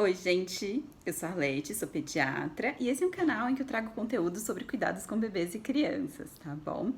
Oi, gente, eu sou a Arlete, sou pediatra e esse é um canal em que eu trago conteúdo sobre cuidados com bebês e crianças, tá bom?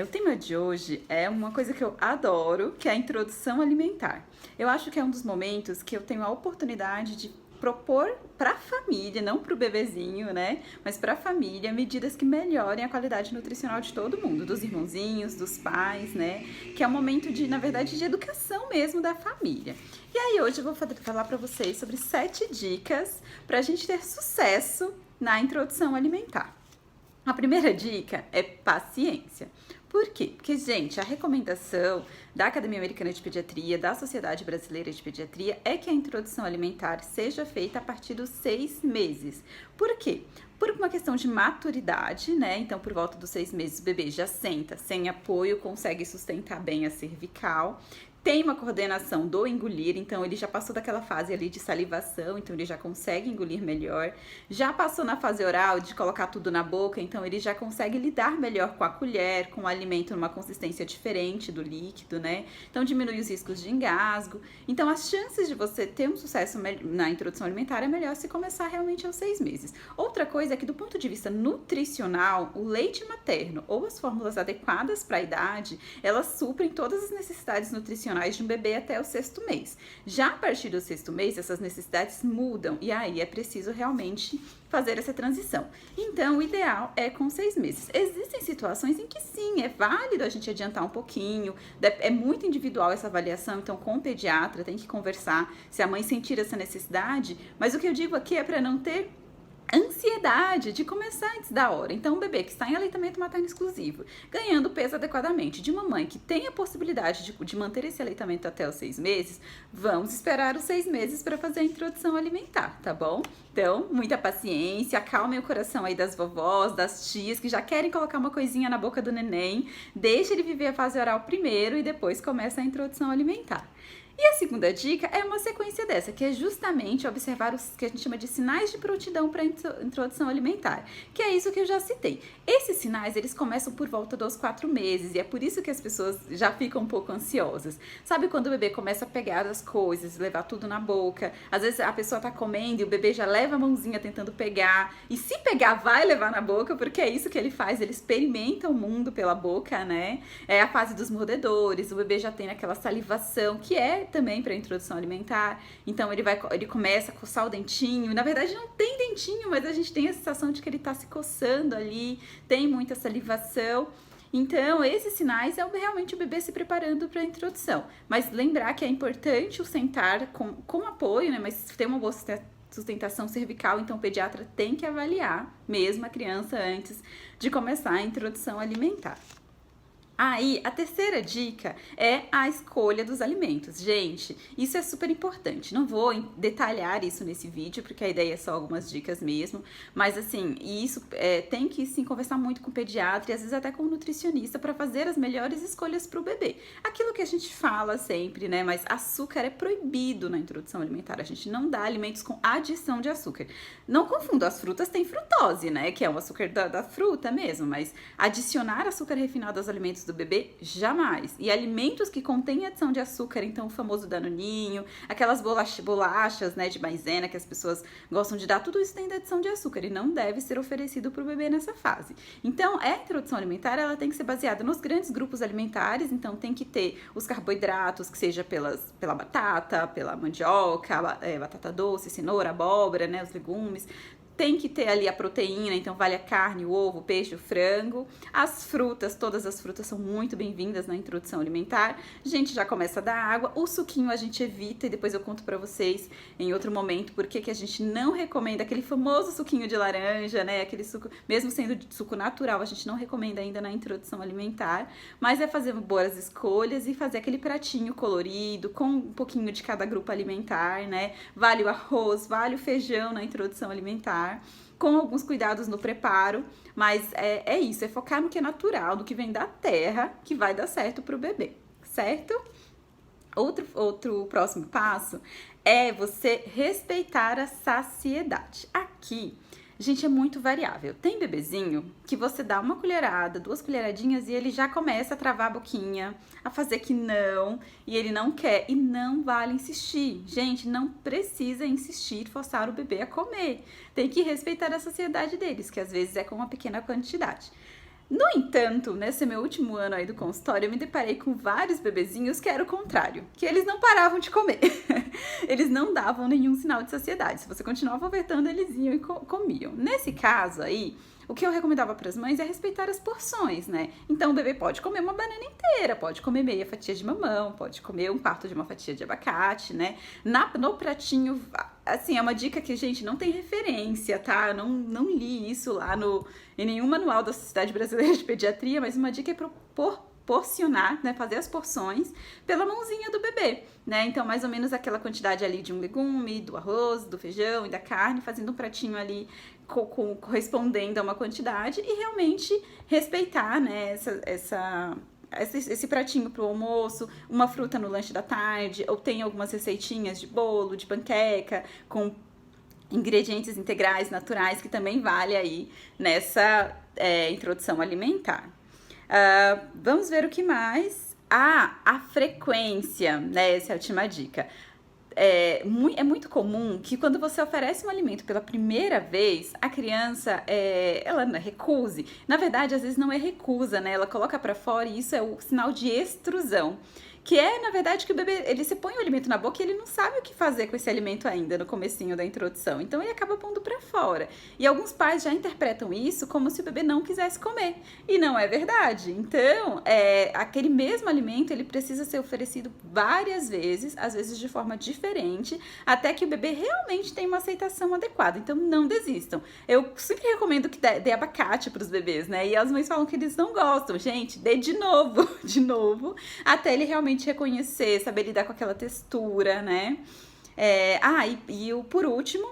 O tema de hoje é uma coisa que eu adoro, que é a introdução alimentar. Eu acho que é um dos momentos que eu tenho a oportunidade de propor para a família, não para o bebezinho, né? Mas para a família, medidas que melhorem a qualidade nutricional de todo mundo, dos irmãozinhos, dos pais, né? Que é um momento de, na verdade, de educação mesmo da família. E aí hoje eu vou falar para vocês sobre 7 dicas para a gente ter sucesso na introdução alimentar. A primeira dica é paciência. Por quê? Porque, gente, a recomendação da Academia Americana de Pediatria, da Sociedade Brasileira de Pediatria, é que a introdução alimentar seja feita a partir dos 6 meses. Por quê? Por uma questão de maturidade, né? Então, por volta dos 6 meses, o bebê já senta sem apoio, consegue sustentar bem a cervical. Tem uma coordenação do engolir, então ele já passou daquela fase ali de salivação, então ele já consegue engolir melhor. Já passou na fase oral de colocar tudo na boca, então ele já consegue lidar melhor com a colher, com o alimento numa consistência diferente do líquido, né? Então diminui os riscos de engasgo. Então as chances de você ter um sucesso na introdução alimentar é melhor se começar realmente aos 6 meses. Outra coisa é que do ponto de vista nutricional, o leite materno ou as fórmulas adequadas para a idade, elas suprem todas as necessidades nutricionais de um bebê até o 6º mês. Já a partir do 6º mês, essas necessidades mudam e aí é preciso realmente fazer essa transição. Então, o ideal é com 6 meses. Existem situações em que sim, é válido a gente adiantar um pouquinho, é muito individual essa avaliação, então com o pediatra tem que conversar se a mãe sentir essa necessidade, mas o que eu digo aqui é para não ter ansiedade de começar antes da hora. Então, um bebê que está em aleitamento materno exclusivo, ganhando peso adequadamente, de uma mãe que tem a possibilidade de manter esse aleitamento até os 6 meses, vamos esperar os 6 meses para fazer a introdução alimentar, tá bom? Então, muita paciência, acalmem o coração aí das vovós, das tias, que já querem colocar uma coisinha na boca do neném, deixa ele viver a fase oral primeiro e depois começa a introdução alimentar. E a segunda dica é uma sequência dessa, que é justamente observar os que a gente chama de sinais de prontidão para introdução alimentar, que é isso que eu já citei. Esses sinais, eles começam por volta dos 4 meses, e é por isso que as pessoas já ficam um pouco ansiosas. Sabe quando o bebê começa a pegar as coisas, levar tudo na boca? Às vezes a pessoa tá comendo e o bebê já leva a mãozinha tentando pegar, e se pegar, vai levar na boca, porque é isso que ele faz, ele experimenta o mundo pela boca, né? É a fase dos mordedores, o bebê já tem aquela salivação, que é também para introdução alimentar. Então ele começa a coçar o dentinho. Na verdade não tem dentinho, mas a gente tem a sensação de que ele está se coçando ali, tem muita salivação. Então, esses sinais é realmente o bebê se preparando para a introdução. Mas lembrar que é importante o sentar com apoio, né? Mas ter uma boa sustentação cervical, então o pediatra tem que avaliar mesmo a criança antes de começar a introdução alimentar. Aí, a terceira dica é a escolha dos alimentos. Gente, isso é super importante. Não vou detalhar isso nesse vídeo, porque a ideia é só algumas dicas mesmo. Mas, assim, isso tem que, sim, conversar muito com o pediatra e, às vezes, até com o nutricionista para fazer as melhores escolhas para o bebê. Aquilo que a gente fala sempre, né? Mas açúcar é proibido na introdução alimentar. A gente não dá alimentos com adição de açúcar. Não confunda, as frutas têm frutose, né? Que é o açúcar da fruta mesmo. Mas adicionar açúcar refinado aos alimentos do bebê, jamais. E alimentos que contêm adição de açúcar, então o famoso danoninho, aquelas bolachas, né, de maisena que as pessoas gostam de dar, tudo isso tem adição de açúcar e não deve ser oferecido para o bebê nessa fase. Então, a introdução alimentar, ela tem que ser baseada nos grandes grupos alimentares, então tem que ter os carboidratos, que seja pela batata, pela mandioca, batata doce, cenoura, abóbora, né, os legumes. Tem que ter ali a proteína, então vale a carne, o ovo, o peixe, o frango. As frutas, todas as frutas são muito bem-vindas na introdução alimentar. A gente já começa a dar água. O suquinho a gente evita e depois eu conto pra vocês em outro momento porque que a gente não recomenda aquele famoso suquinho de laranja, né? Aquele suco, mesmo sendo de suco natural, a gente não recomenda ainda na introdução alimentar. Mas é fazer boas escolhas e fazer aquele pratinho colorido com um pouquinho de cada grupo alimentar, né? Vale o arroz, vale o feijão na introdução alimentar, com alguns cuidados no preparo, mas é isso, é focar no que é natural, no que vem da terra, que vai dar certo para o bebê, certo? Outro próximo passo é você respeitar a saciedade. Aqui Gente, é muito variável. Tem bebezinho que você dá uma colherada, 2 colheradinhas e ele já começa a travar a boquinha, a fazer que não, e ele não quer. E não vale insistir. Gente, não precisa insistir, forçar o bebê a comer. Tem que respeitar a saciedade deles, que às vezes é com uma pequena quantidade. No entanto, nesse meu último ano aí do consultório, eu me deparei com vários bebezinhos que era o contrário, que eles não paravam de comer. Eles não davam nenhum sinal de saciedade. Se você continuava ofertando, eles iam e comiam. Nesse caso aí, o que eu recomendava para as mães é respeitar as porções, né? Então o bebê pode comer uma banana inteira, pode comer meia fatia de mamão, pode comer um quarto de uma fatia de abacate, né? No pratinho, assim, é uma dica que, gente, não tem referência, tá? Eu não li isso lá em nenhum manual da Sociedade Brasileira de Pediatria, mas uma dica é porcionar, né, fazer as porções pela mãozinha do bebê, né? Então, mais ou menos aquela quantidade ali de um legume, do arroz, do feijão e da carne, fazendo um pratinho ali correspondendo a uma quantidade e realmente respeitar, né, esse pratinho pro almoço, uma fruta no lanche da tarde, ou tem algumas receitinhas de bolo, de panqueca, com ingredientes integrais, naturais, que também vale aí nessa introdução alimentar. Vamos ver o que mais. A frequência, né? Essa é a última dica. É muito comum que quando você oferece um alimento pela primeira vez, a criança, ela recuse. Na verdade, às vezes não é recusa, né? Ela coloca pra fora e isso é o sinal de extrusão. Que é, na verdade, que o bebê, ele se põe o alimento na boca e ele não sabe o que fazer com esse alimento ainda no comecinho da introdução. Então, ele acaba pondo pra fora. E alguns pais já interpretam isso como se o bebê não quisesse comer. E não é verdade. Então, aquele mesmo alimento, ele precisa ser oferecido várias vezes, às vezes de forma diferente, até que o bebê realmente tenha uma aceitação adequada. Então, não desistam. Eu sempre recomendo que dê abacate pros bebês, né? E as mães falam que eles não gostam. Gente, dê de novo, até ele realmente reconhecer, saber lidar com aquela textura, né? Por último,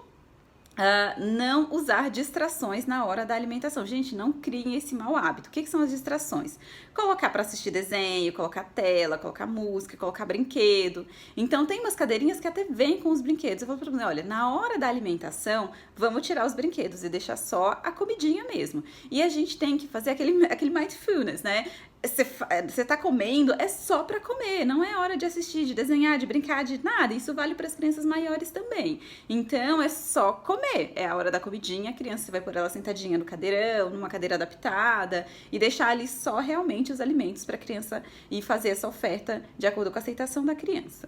não usar distrações na hora da alimentação. Gente, não criem esse mau hábito. O que são as distrações? Colocar para assistir desenho, colocar tela, colocar música, colocar brinquedo. Então, tem umas cadeirinhas que até vêm com os brinquedos. Eu falo pra você, olha, na hora da alimentação, vamos tirar os brinquedos e deixar só a comidinha mesmo. E a gente tem que fazer aquele mindfulness, né? Você tá comendo, é só pra comer, não é hora de assistir, de desenhar, de brincar, de nada. Isso vale para as crianças maiores também. Então, é só comer. É a hora da comidinha, a criança, você vai pôr ela sentadinha no cadeirão, numa cadeira adaptada, e deixar ali só realmente os alimentos para a criança e fazer essa oferta de acordo com a aceitação da criança.